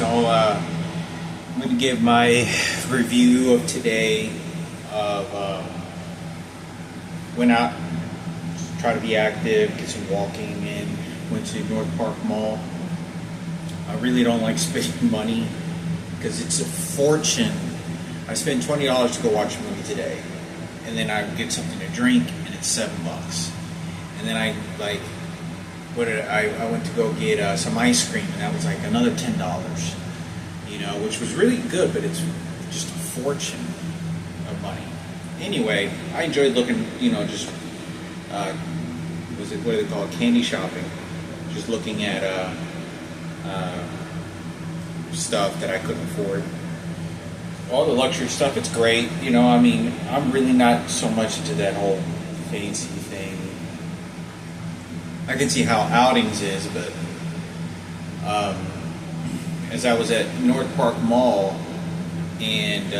So I'm going to give my review of today. Went out, try to be active, get some walking in. Went to North Park Mall. I really don't like spending money because it's a fortune. I spent $20 to go watch a movie today, and then I get something to drink, and it's $7. And then I went to go get some ice cream, and that was like another $10. Which was really good, but it's just a fortune of money. Anyway, I enjoyed looking, just what do they call it, candy shopping. Just looking at stuff that I couldn't afford. All the luxury stuff, it's great. I'm really not so much into that whole fancy thing. I can see how outings is, but as I was at North Park Mall and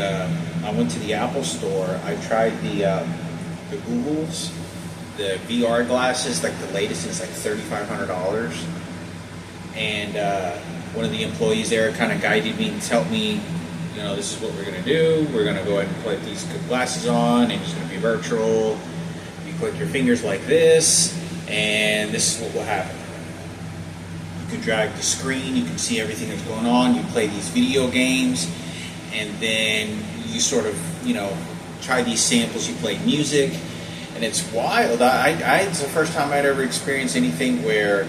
I went to the Apple store, I tried the Googles, the VR glasses, like the latest is like $3,500. And one of the employees there kind of guided me and told me, this is what we're going to do. We're going to go ahead and put these glasses on, and it's going to be virtual. You click your fingers like this, and this is what will happen. You can drag the screen, you can see everything that's going on, you play these video games, and then you sort of, try these samples, you play music, and it's wild. It's the first time I'd ever experienced anything where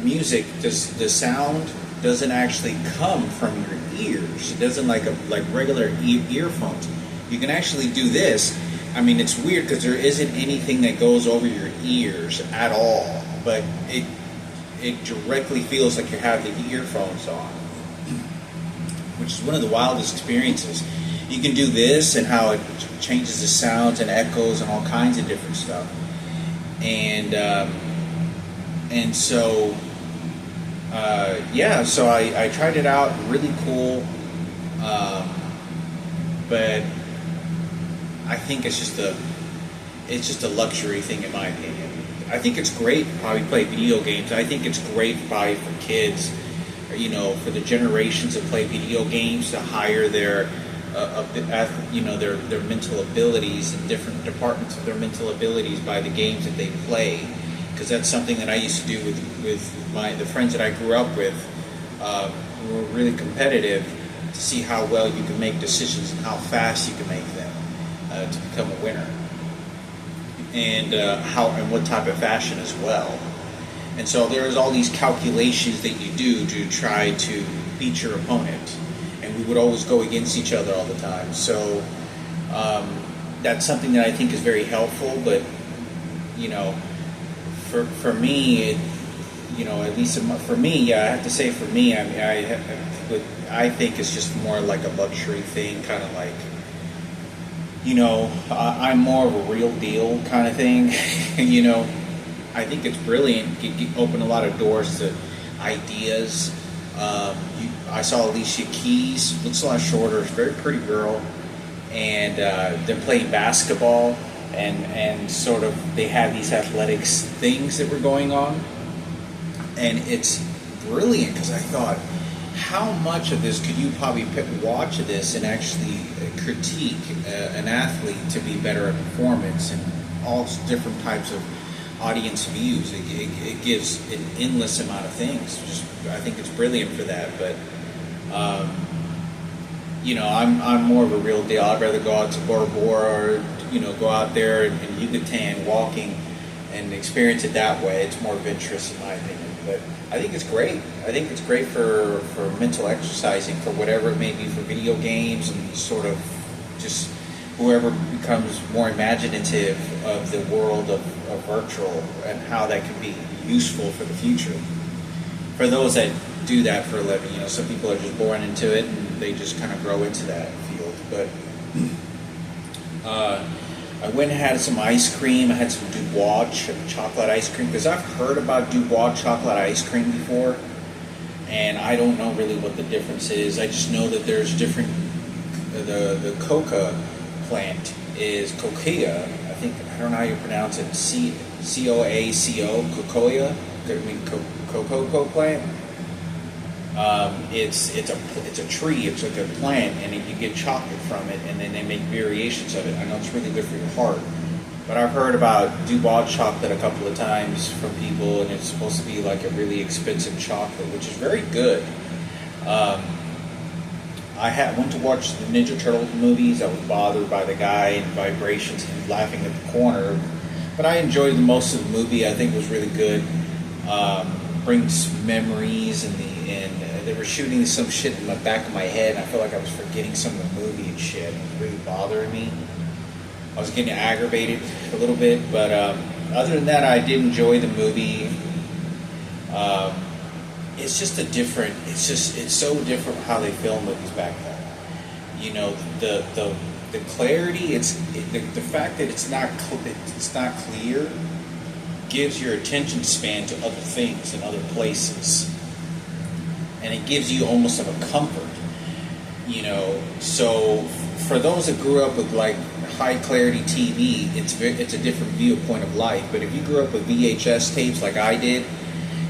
music, the sound doesn't actually come from your ears. It doesn't like regular earphones. You can actually do this. I mean, it's weird because there isn't anything that goes over your ears at all, but it directly feels like you have the earphones on, which is one of the wildest experiences. You can do this and how it changes the sounds and echoes and all kinds of different stuff. So I tried it out, really cool, but I think it's just a luxury thing in my opinion. I think it's great to probably play video games. I think it's great probably for kids, for the generations that play video games to hire their mental abilities and different departments of their mental abilities by the games that they play. Because that's something that I used to do with the friends that I grew up with. We were really competitive to see how well you can make decisions and how fast you can make them to become a winner, and what type of fashion as well. And so there's all these calculations that you do to try to beat your opponent, and we would always go against each other all the time. So that's something that I think is very helpful, but for me, at least for me, I have to say for me, I think it's just more like a luxury thing, kind of like, I'm more of a real deal kind of thing. I think it's brilliant. You open a lot of doors to ideas. I saw Alicia Keys, looks a lot shorter, very pretty girl, and they're playing basketball. And sort of they have these athletics things that were going on, and it's brilliant because I thought, how much of this could you probably watch this and actually critique an athlete to be better at performance and all different types of audience views. It gives an endless amount of things. I think it's brilliant for that, but I'm more of a real deal. I'd rather go out to Bora Bora or go out there in Yucatan walking and experience it that way. It's more adventurous in my opinion. But I think it's great. I think it's great for mental exercising, for whatever it may be, for video games and sort of just whoever becomes more imaginative of the world of virtual and how that can be useful for the future. For those that do that for a living, some people are just born into it and they just kind of grow into that field. But I went and had some ice cream. I had some Dubois chocolate ice cream because I've heard about Dubois chocolate ice cream before, and I don't know really what the difference is. I just know that there's different. The coca plant is cocoa. I don't know how you pronounce it. Coaco, cocoa. I mean cocoa plant. It's a tree. It's like a plant, and you get chocolate from it, and then they make variations of it. I know it's really good for your heart, but I've heard about Dubois chocolate a couple of times from people, and it's supposed to be like a really expensive chocolate, which is very good. Went to watch the Ninja Turtles movies. I was bothered by the guy and vibrations and laughing at the corner, but I enjoyed the most of the movie. I think it was really good. Brings memories, and they were shooting some shit in the back of my head, and I felt like I was forgetting some of the movie and shit. It was really bothering me. I was getting aggravated a little bit, but other than that, I did enjoy the movie. It's just it's so different how they film movies back then. You know, the clarity, the fact that it's not clear gives your attention span to other things and other places, and it gives you almost of a comfort, you know. So for those that grew up with like high clarity TV, it's a different viewpoint of life. But if you grew up with VHS tapes like I did,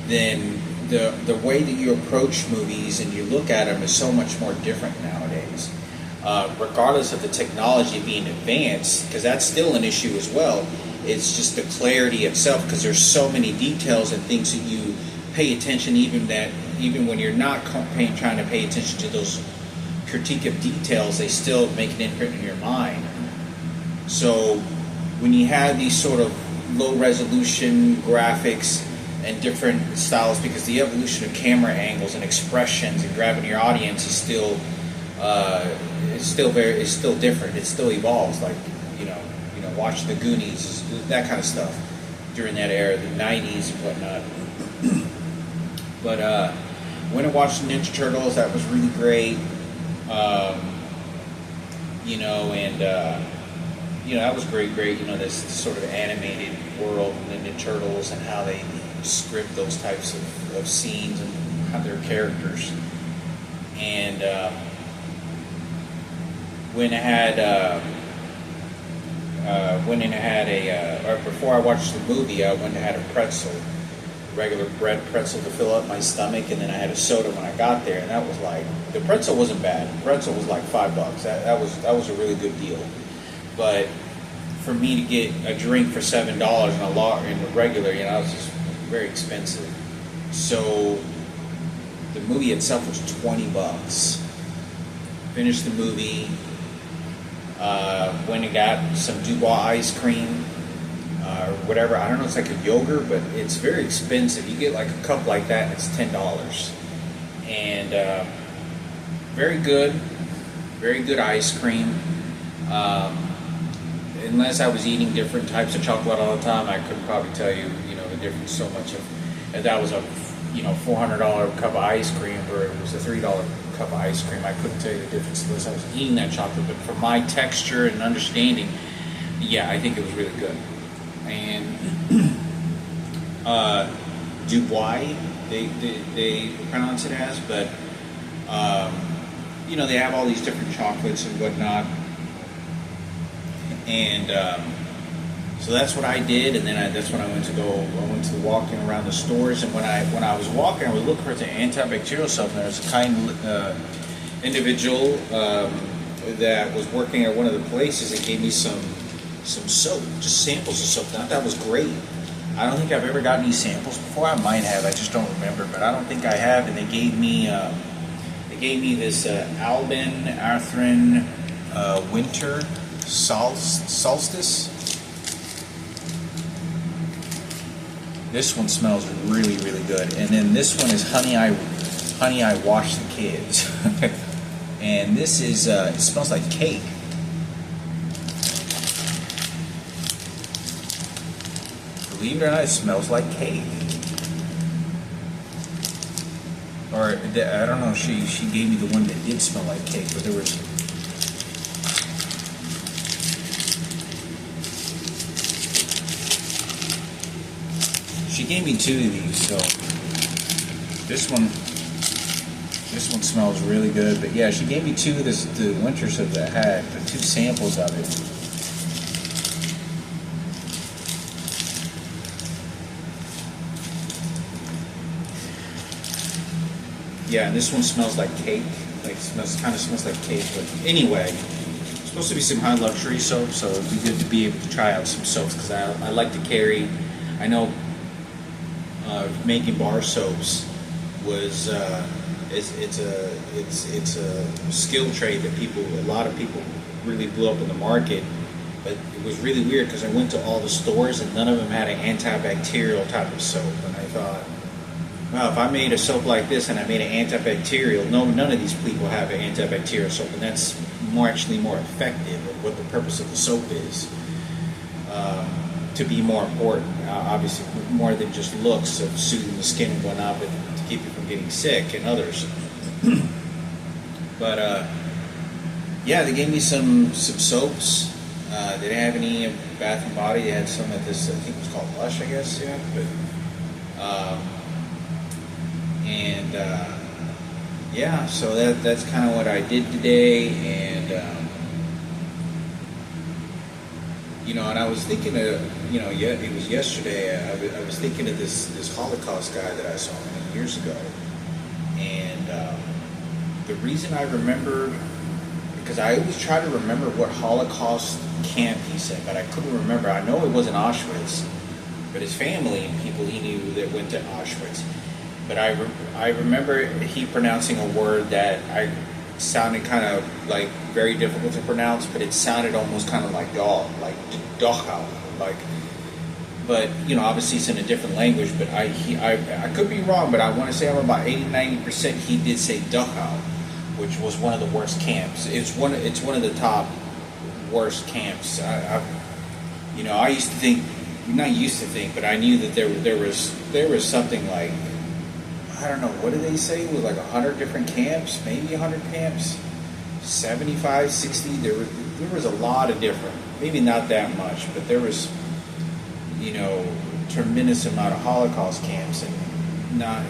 then the way that you approach movies and you look at them is so much more different nowadays. Regardless of the technology being advanced, because that's still an issue as well. It's just the clarity itself, because there's so many details and things that you pay attention, even when you're not trying to pay attention to those critique of details, they still make an imprint in your mind. So when you have these sort of low resolution graphics and different styles, because the evolution of camera angles and expressions and grabbing your audience is still different. It still evolves. Like watching the Goonies, that kind of stuff during that era, the 90s and whatnot. But went and watched the Ninja Turtles. That was really great. That was great. This sort of animated world of Ninja Turtles and how they script those types of scenes and how their characters. And before I watched the movie, I went and had a pretzel, regular bread pretzel to fill up my stomach, and then I had a soda when I got there, and that was like, the pretzel wasn't bad. The pretzel was like $5. That was a really good deal. But for me to get a drink for $7 in the regular, it was just very expensive. So the movie itself was $20. Finished the movie. Went and got some Dubois ice cream or whatever. I don't know, it's like a yogurt, but it's very expensive. You get like a cup like that and it's $10. And very good ice cream. Unless I was eating different types of chocolate all the time, I could probably tell you, the difference so much of, if that was a, $400 cup of ice cream or it was a $3 cup of ice cream, I couldn't tell you the difference unless I was eating that chocolate. But for my texture and understanding, yeah, I think it was really good. And Dubois, they pronounce it as, but they have all these different chocolates and whatnot. And so that's what I did, and then that's when I went to walking around the stores. And when I was walking, I was looking for the antibacterial stuff, and there was a kind individual that was working at one of the places that gave me some soap, just samples of soap. And I thought that was great. I don't think I've ever gotten any samples before. I might have, I just don't remember, but I don't think I have. And they gave me this Albin Arthrin Winter Solstice. This one smells really, really good. And then this one is Honey, I Wash the Kids. And this is, it smells like cake. Believe it or not, it smells like cake. Or, I don't know, she gave me the one that did smell like cake, but there was... She gave me two of these, so this one smells really good. But yeah, she gave me two of the winter soap that I had, the two samples of it. Yeah, and this one smells like cake. Like kind of smells like cake. But anyway, it's supposed to be some high luxury soap, so it'd be good to be able to try out some soaps because I like to carry. I know making bar soaps was it's a skill trade that a lot of people really blew up in the market. But it was really weird because I went to all the stores and none of them had an antibacterial type of soap, and I thought, well, if I made a soap like this and I made an antibacterial, none of these people have an antibacterial soap, and that's actually more effective of what the purpose of the soap is. To be more important, obviously more than just looks of soothing the skin and whatnot, but to keep you from getting sick and others. But yeah, they gave me some soaps. They didn't have any in Bath and Body. They had some at this, I think it was called Lush, I guess. Yeah, but yeah, so that's kind of what I did today, and and I was thinking of, it was yesterday. I was thinking of this Holocaust guy that I saw many years ago, and the reason I remembered, because I always try to remember what Holocaust camp he said, but I couldn't remember. I know it wasn't Auschwitz, but his family and people he knew that went to Auschwitz. But I remember he pronouncing a word that I sounded kind of like very difficult to pronounce, but it sounded almost kind of like dog, like Dachau, like. But obviously it's in a different language. But I could be wrong, but I want to say I'm about 80-90% he did say Dachau, which was one of the worst camps. It's one of the top worst camps. I used to think, not used to think, but I knew that there was something like, I don't know, what did they say? It was like 100 different camps, maybe 100 camps, 75, 60. There was a lot of different, maybe not that much, but there was, tremendous amount of Holocaust camps, and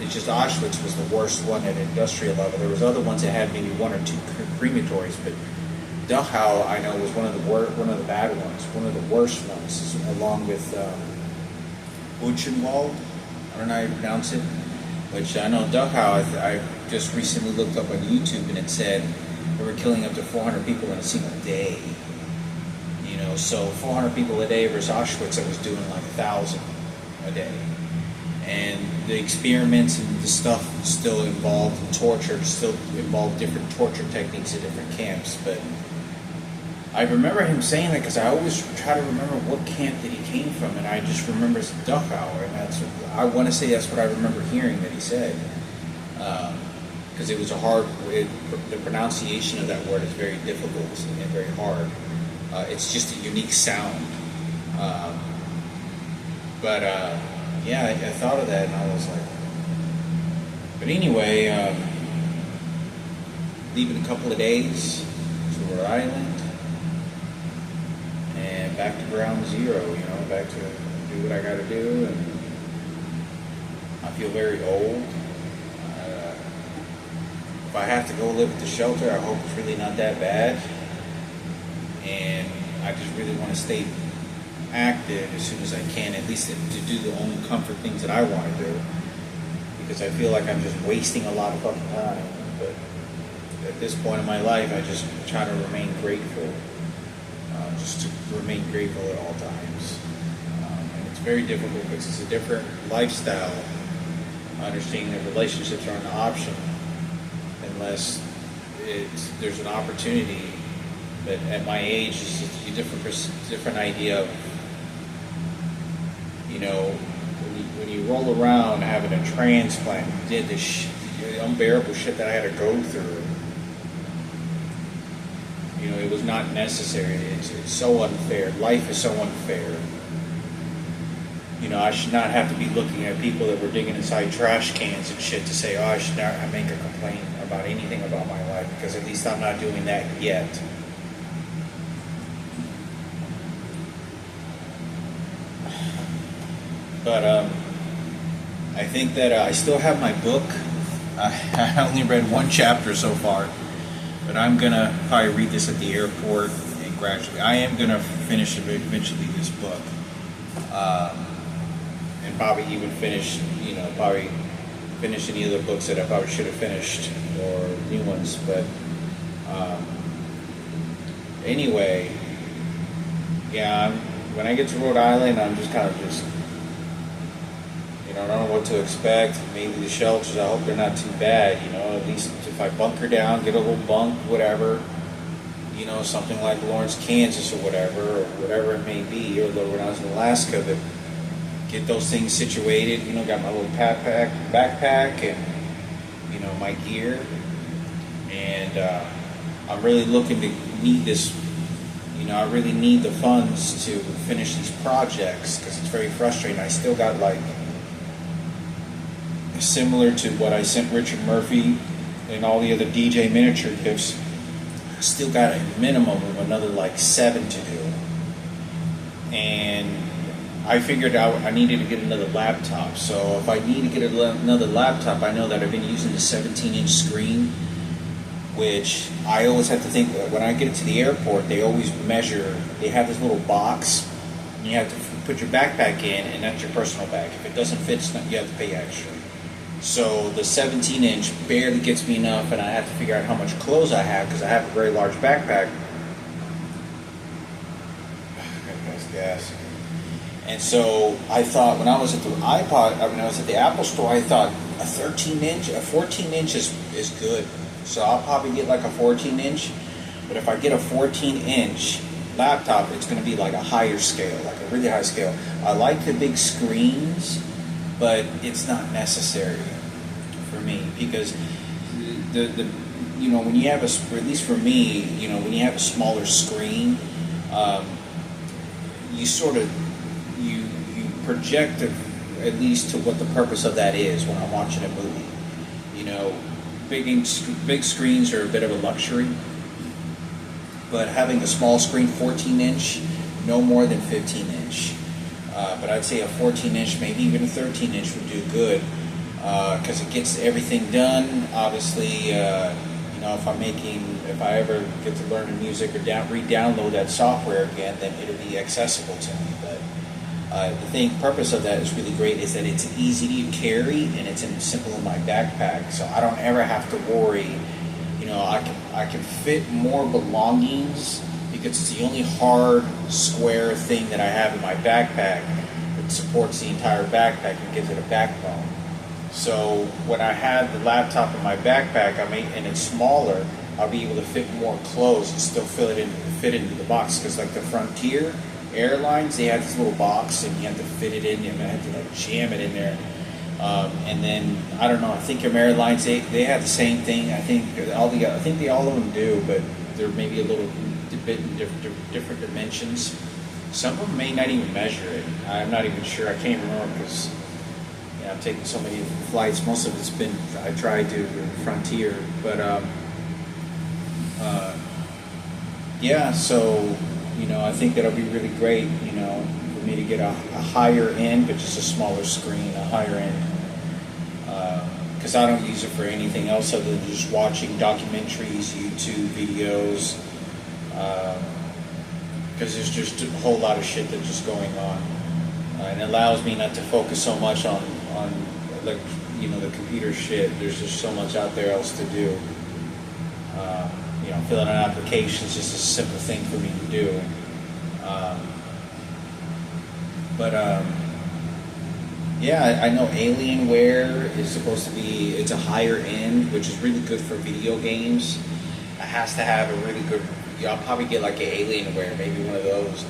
it's just Auschwitz was the worst one at industrial level. There was other ones that had maybe one or two crematories, but Dachau, I know, was one of the bad ones, one of the worst ones, along with Buchenwald. I don't know how you pronounce it, which I know Dachau. I just recently looked up on YouTube, and it said they were killing up to 400 people in a single day. So 400 people a day versus Auschwitz that was doing like 1,000 a day. And the experiments and the stuff still involved torture, still involved different torture techniques at different camps. But I remember him saying that because I always try to remember what camp that he came from, and I just remember Dachau, and I want to say that's what I remember hearing that he said. Because it was the pronunciation of that word is very difficult and very hard. It's just a unique sound. Yeah, I thought of that, and I was like, but anyway, leaving a couple of days to Rhode Island, and back to ground zero, back to do what I got to do, and I feel very old. If I have to go live at the shelter, I hope it's really not that bad, and I just really want to stay active as soon as I can, at least to do the only comfort things that I want to do, because I feel like I'm just wasting a lot of fucking time. But at this point in my life, I just try to remain grateful, just to remain grateful at all times. And it's very difficult because it's a different lifestyle, understanding that relationships aren't an option unless there's an opportunity. But at my age, it's just a different idea of, when you roll around having a transplant, you did the unbearable shit that I had to go through. It was not necessary. It's so unfair. Life is so unfair. I should not have to be looking at people that were digging inside trash cans and shit to say, oh, I should not make a complaint about anything about my life, because at least I'm not doing that yet. But I think that I still have my book. I only read one chapter so far, but I'm going to probably read this at the airport, and gradually. I am going to finish eventually this book. And probably even finish, probably finish any of the books that I probably should have finished, or new ones. But anyway, yeah, when I get to Rhode Island, I'm just kind of just, I don't know what to expect. Maybe the shelters, I hope they're not too bad, at least if I bunker down, get a little bunk, whatever, something like Lawrence, Kansas or whatever it may be, or when I was in Alaska, but get those things situated, got my little backpack and, my gear, and I'm really looking to need this, I really need the funds to finish these projects, because it's very frustrating. I still got similar to what I sent Richard Murphy and all the other DJ miniature gifts, I still got a minimum of another 7 to do. And I figured out I needed to get another laptop. So if I need to get another laptop, I know that I've been using the 17-inch screen, which I always have to think, when I get to the airport, they always measure, they have this little box, and you have to put your backpack in, and that's your personal bag. If it doesn't fit, you have to pay extra. So the 17-inch barely gets me enough, and I have to figure out how much clothes I have, because I have a very large backpack. That's gas. And so I thought, when I was at the Apple store, I thought a 14-inch is good. So I'll probably get a 14-inch, but if I get a 14-inch laptop, it's going to be a higher scale, a really high scale. I like the big screens, but it's not necessary for me, because when you have at least for me, when you have a smaller screen, you sort of you project at least to what the purpose of that is when I'm watching a movie. Big screens are a bit of a luxury, but having a small screen, 14-inch, no more than 15-inch. But I'd say a 14-inch, maybe even a 13-inch would do good, because it gets everything done. Obviously, if I ever get to learn the music or re-download that software again, then it'll be accessible to me. But the purpose of that is really great, is that it's easy to carry and it's simple in my backpack, so I don't ever have to worry. I can fit more belongings, because it's the only hard square thing that I have in my backpack that supports the entire backpack and gives it a backbone. So when I have the laptop in my backpack, and it's smaller, I'll be able to fit more clothes and still fit into the box, because the Frontier Airlines, they have this little box and you have to fit it in, and I have to jam it in there. And then I don't know, I think Airlines, they have the same thing. I think all of them do, but they're maybe a little bit different dimensions. Some of them may not even measure it. I'm not even sure. I can't remember, because I've taken so many flights. Most of it's been, I tried to Frontier, but yeah. So I think that'll be really great. For me to get a higher end, but just a smaller screen, a higher end. Because I don't use it for anything else other than just watching documentaries, YouTube videos. Because there's just a whole lot of shit that's just going on, and it allows me not to focus so much on the computer shit. There's just so much out there else to do. Filling out applications is just a simple thing for me to do. Yeah, I know Alienware is supposed to be, it's a higher end, which is really good for video games. It has to have a really good, I'll probably get an Alienware, maybe one of those,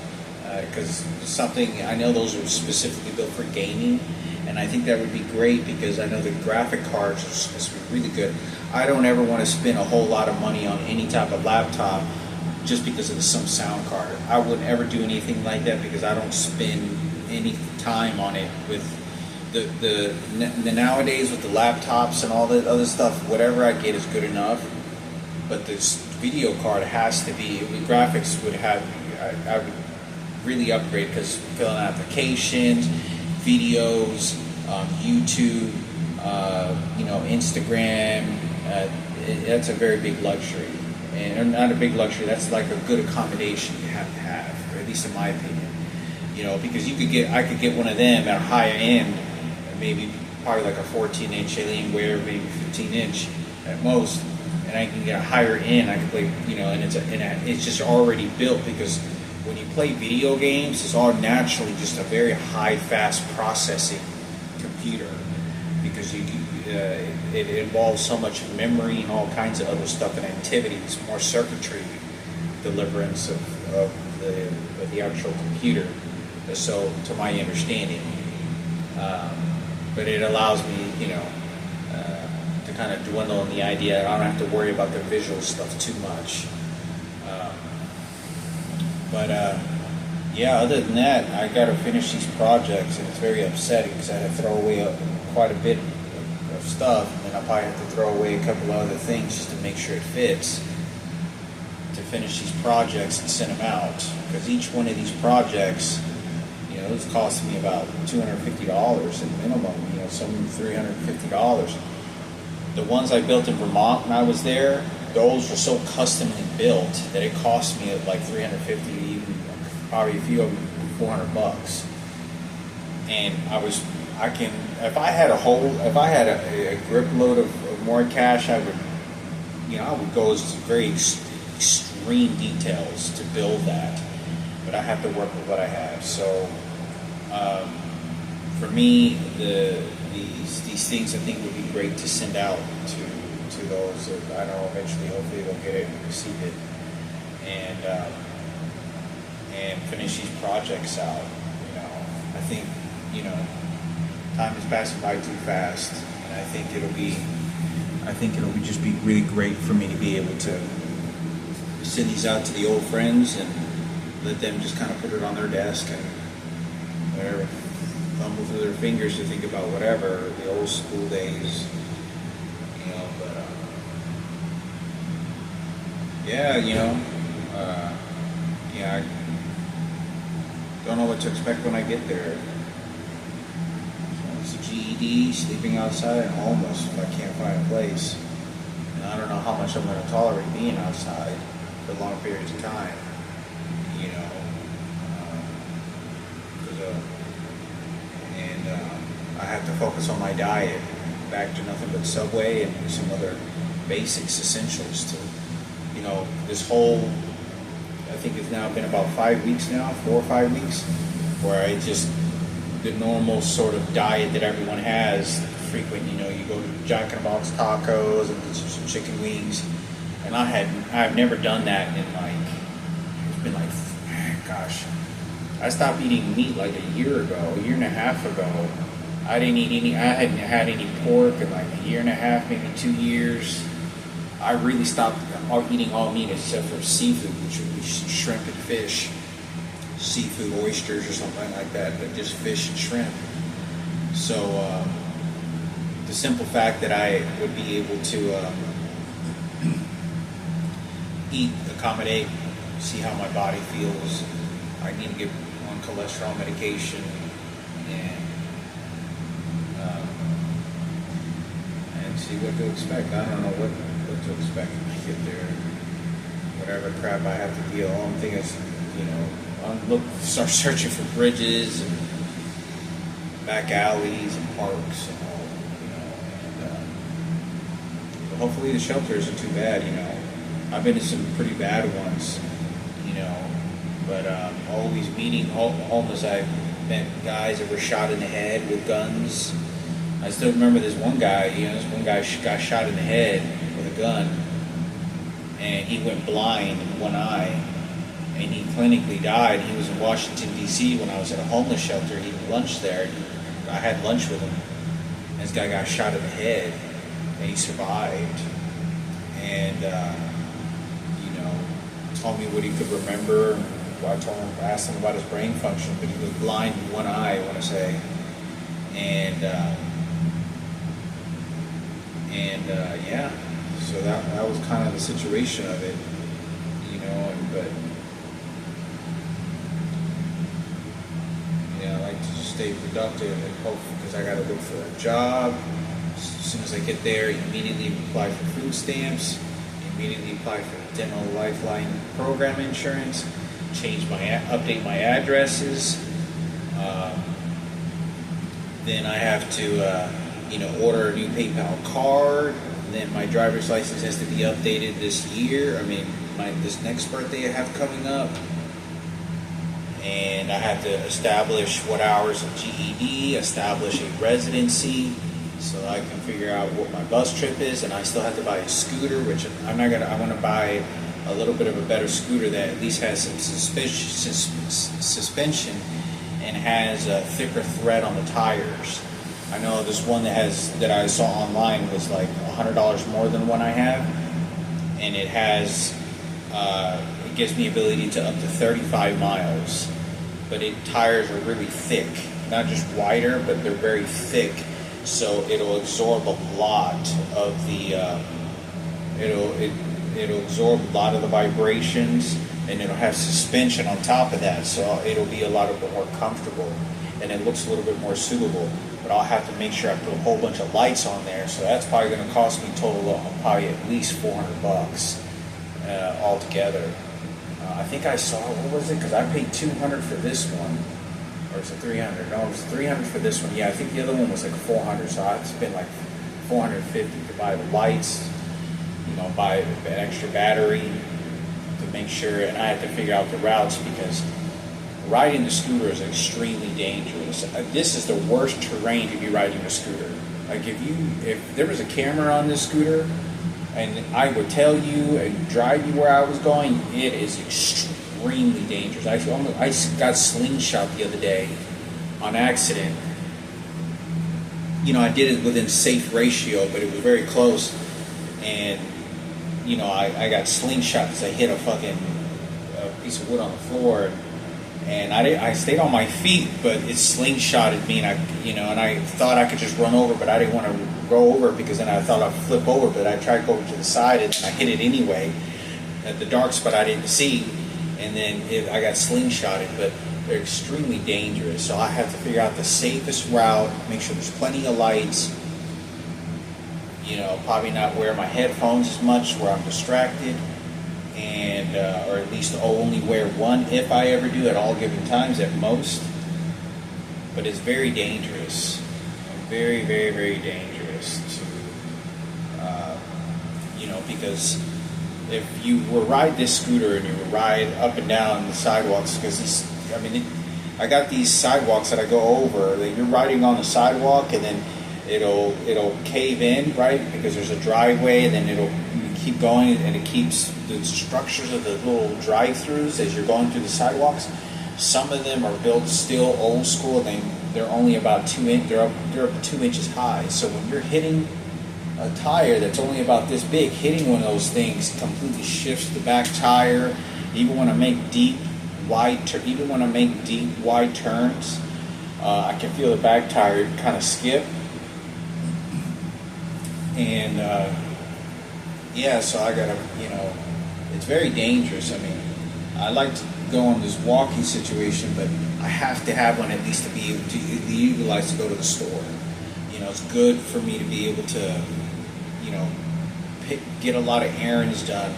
because I know those are specifically built for gaming, and I think that would be great, because I know the graphic cards are supposed to be really good. I don't ever want to spend a whole lot of money on any type of laptop just because of some sound card. I wouldn't ever do anything like that, because I don't spend any time on it. With the nowadays with the laptops and all that other stuff, whatever I get is good enough. But this video card has to be, the graphics would have, I would really upgrade, because filling out applications, videos, YouTube, Instagram, that's a very big luxury. And not a big luxury, that's a good accommodation you have to have, or at least in my opinion. Because I could get one of them at a higher end, maybe probably like a 14-inch Alienware, maybe 15-inch at most, and I can get a higher end. I can play, and it's just already built, because when you play video games, it's all naturally just a very high, fast processing computer, because it involves so much memory and all kinds of other stuff and activities, more circuitry deliverance of the actual computer. So, to my understanding, but it allows me, to kind of dwindle in the idea. I don't have to worry about the visual stuff too much. Yeah, other than that, I got to finish these projects, and it's very upsetting because I had to throw away quite a bit of stuff, and then I'll probably have to throw away a couple of other things just to make sure it fits, to finish these projects and send them out. Because each one of these projects, it's costing me about $250 at minimum, some $350. The ones I built in Vermont when I was there, those were so customly built that it cost me like $350, even probably a few of them $400. And if I had a grip load of more cash, I would go to very extreme details to build that. But I have to work with what I have. So for me, these things I think would be great to send out to those that I know eventually, hopefully they'll get it and receive it, and finish these projects out. I think time is passing by too fast, and I think it'll be just be really great for me to be able to send these out to the old friends and let them just kind of put it on their desk and whatever, fumble through their fingers to think about whatever, the old school days, but I don't know what to expect when I get there. So it's a GED, sleeping outside, and homeless if I can't find a place. And I don't know how much I'm going to tolerate being outside for long periods of time. I have to focus on my diet, back to nothing but Subway and some other basics, essentials to, this whole, I think it's now been about 5 weeks now, 4 or 5 weeks, where I just, the normal sort of diet that everyone has, frequent, you go to Jack in the Box tacos and get some chicken wings, and I've never done that in it's been gosh, I stopped eating meat like a year and a half ago. I hadn't had any pork in like a year and a half, maybe 2 years. I really stopped eating all meat except for seafood, which would be shrimp and fish, seafood, oysters or something like that, but just fish and shrimp. So the simple fact that I would be able to eat, accommodate, see how my body feels. I need to get on cholesterol medication and see what to expect. I don't know what to expect when I get there. Whatever crap I have to deal. All I'm thinking is, start searching for bridges and back alleys and parks and all, but hopefully the shelter isn't too bad. I've been to some pretty bad ones, but always meeting homeless. I've met guys that were shot in the head with guns. I still remember this one guy, got shot in the head with a gun, and he went blind in one eye, and he clinically died. He was in Washington, D.C. when I was at a homeless shelter eating lunch there. I had lunch with him, and this guy got shot in the head, and he survived, and, told me what he could remember. I asked him about his brain function, but he was blind in one eye, I want to say, and so that was kind of the situation of it, but I like to just stay productive and hope, because I got to look for a job. As soon as I get there, immediately apply for food stamps, immediately apply for dental lifeline program insurance, update my addresses. Then I have to order a new PayPal card. And then my driver's license has to be updated this year. I mean, this next birthday I have coming up. And I have to establish what hours of GED, establish a residency, so I can figure out what my bus trip is. And I still have to buy a scooter, which I want to buy a little bit of a better scooter that at least has some suspension and has a thicker thread on the tires. I know this one that I saw online was like $100 more than one I have, and it has it gives me ability to up to 35 miles. But tires are really thick, not just wider, but they're very thick, so it'll absorb a lot of the it'll absorb a lot of the vibrations, and it'll have suspension on top of that, so it'll be a lot more comfortable, and it looks a little bit more suitable. But I'll have to make sure I put a whole bunch of lights on there, so that's probably going to cost me total probably at least $400 altogether. I think I saw, what was it? Because I paid $200 for this one, or is it $300? No, it was $300 for this one. Yeah, I think the other one was like $400, so I had to spend like $450 to buy the lights, buy an extra battery to make sure, and I had to figure out the routes because riding the scooter is extremely dangerous. This is the worst terrain to be riding a scooter. Like if there was a camera on this scooter, and I would tell you and drive you where I was going, it is extremely dangerous. I got slingshot the other day on accident. I did it within safe ratio, but it was very close. And, I got slingshot because I hit a fucking piece of wood on the floor. And I stayed on my feet, but it slingshotted me, and I thought I could just run over, but I didn't want to go over because then I thought I'd flip over, but I tried to go over to the side, and I hit it anyway at the dark spot I didn't see, and then I got slingshotted. But they're extremely dangerous, so I have to figure out the safest route, make sure there's plenty of lights, probably not wear my headphones as much where I'm distracted, and or at least only wear one if I ever do at all given times at most. But it's very dangerous, very, very, very dangerous to because if you will ride this scooter and you will ride up and down the sidewalks, because I got these sidewalks that I go over that you're riding on the sidewalk, and then it'll cave in, right, because there's a driveway, and then you keep going, and it keeps the structures of the little drive-throughs as you're going through the sidewalks. Some of them are built still old school. They're only about 2 inch. They're up 2 inches high. So when you're hitting a tire that's only about this big, hitting one of those things completely shifts the back tire. Even when I make deep, wide turns, I can feel the back tire kind of skip. And so I gotta, it's very dangerous. I like to go on this walking situation, but I have to have one at least to be able to utilize to go to the store. It's good for me to be able to, get a lot of errands done,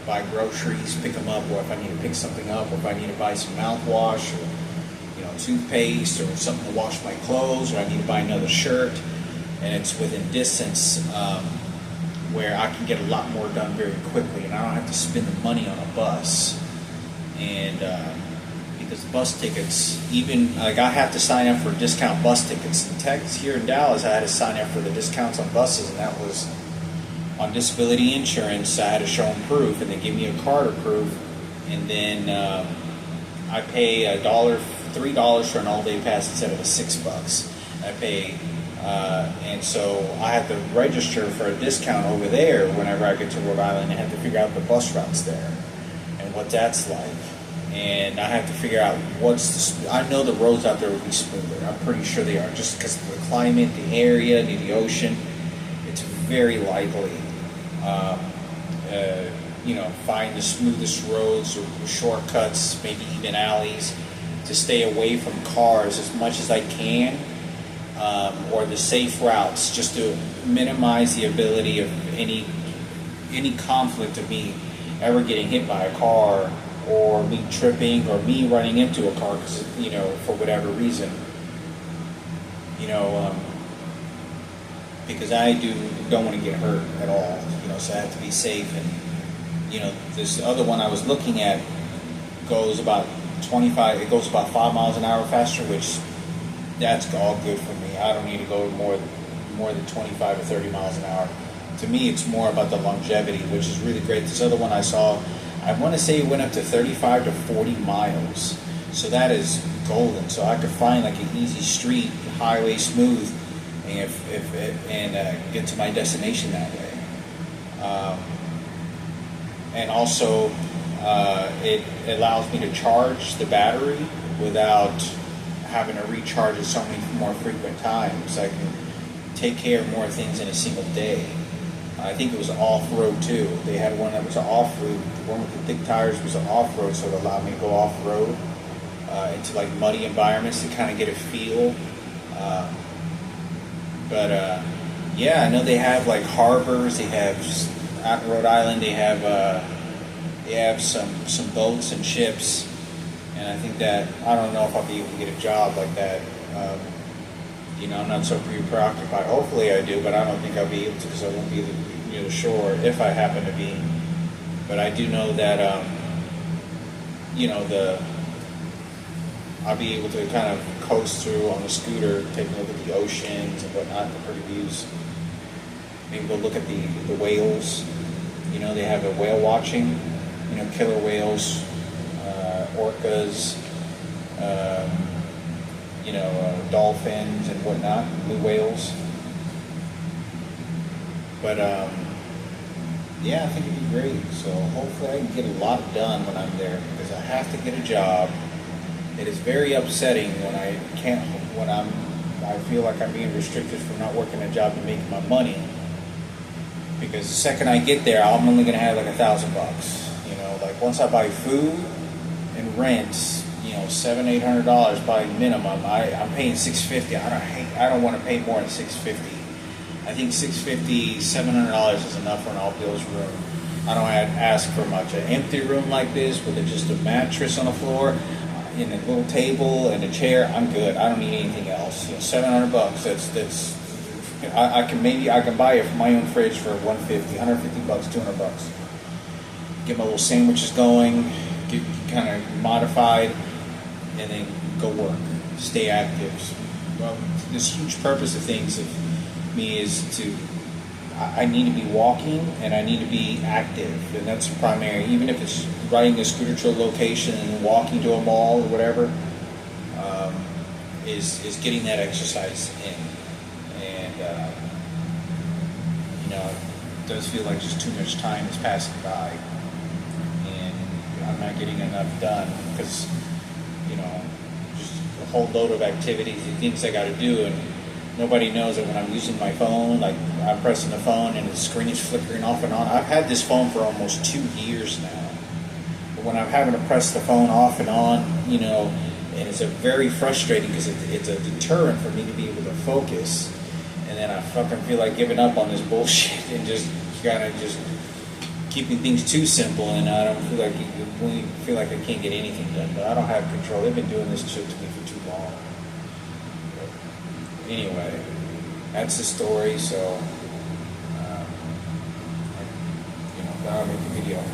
buy groceries, pick them up, or if I need to pick something up, or if I need to buy some mouthwash, or, toothpaste, or something to wash my clothes, or I need to buy another shirt, and it's within distance, where I can get a lot more done very quickly, and I don't have to spend the money on a bus. And because bus tickets, even I have to sign up for discount bus tickets. In Texas, here in Dallas, I had to sign up for the discounts on buses, and that was on disability insurance. I had to show them proof, and they give me a card or proof, and then I pay $3 for an all-day pass instead of $6. I pay. And so I have to register for a discount over there whenever I get to Rhode Island, and have to figure out the bus routes there and what that's like. And I have to figure out I know the roads out there will be smoother. I'm pretty sure they are, just because of the climate, the area, the ocean. It's very likely, find the smoothest roads or shortcuts, maybe even alleys, to stay away from cars as much as I can. Or the safe routes, just to minimize the ability of any conflict of me ever getting hit by a car, or me tripping, or me running into a car because for whatever reason. you know, because I don't want to get hurt at all, you know, so I have to be safe. And, you know, this other one I was looking at goes about 25, it goes about 5 miles an hour faster, which that's all good for me. I don't need to go more than 25 or 30 miles an hour. To me, it's more about the longevity, which is really great. This other one I saw, I want to say it went up to 35 to 40 miles. So that is golden. So I could find like an easy street, highway smooth, and get to my destination that way. And also, it allows me to charge the battery without having to recharge it so many more frequent times. I can take care of more things in a single day. I think it was off-road too. They had one that was off-road. The one with the thick tires was an off-road, so it allowed me to go off-road into like muddy environments to kind of get a feel. Yeah, I know they have like harbors. They have out in Rhode Island. They have some boats and ships, and I think that I don't know if I'll be able to get a job like that. You know, I'm not so preoccupied. Hopefully I do, but I don't think I'll be able to because I won't be near the shore if I happen to be. But I do know that, you know, I'll be able to kind of coast through on the scooter, take a look at the oceans and whatnot, the pretty views. Maybe go look at the whales. You know, they have a whale watching, you know, killer whales, orcas, you know, dolphins and whatnot, blue whales. But yeah, I think it'd be great. So hopefully I can get a lot done when I'm there because I have to get a job. It is very upsetting when I feel like I'm being restricted from not working a job and making my money. Because the second I get there, I'm only going to have like $1,000. You know, like once I buy food and rent, you know, $700-800 by minimum. I'm paying $650. I don't want to pay more than $650. I think $650, $700 is enough for an all-bills room. I don't ask for much. An empty room like this with just a mattress on the floor, and a little table and a chair, I'm good. I don't need anything else. You know, $700. That's. I can buy it from my own fridge for $150, $150, $200. Get my little sandwiches going, get kind of modified, and then go work. Stay active. Well, this huge purpose of things of me is I need to be walking and I need to be active, and that's primary. Even if it's riding a scooter to a location and walking to a mall or whatever, is getting that exercise in. And you know, it does feel like just too much time is passing by, and I'm not getting enough done because, you know, just a whole load of activities and things I got to do, and nobody knows that when I'm using my phone, like I'm pressing the phone and the screen is flickering off and on. I've had this phone for almost 2 years now. But when I'm having to press the phone off and on, you know, and it's very frustrating because it's a deterrent for me to be able to focus. And then I fucking feel like giving up on this bullshit and just kind of just keeping things too simple. And I don't feel like I can't get anything done. But I don't have control. They've been doing this shit to me for too long. Anyway, that's the story. So, you know, I'll make a video.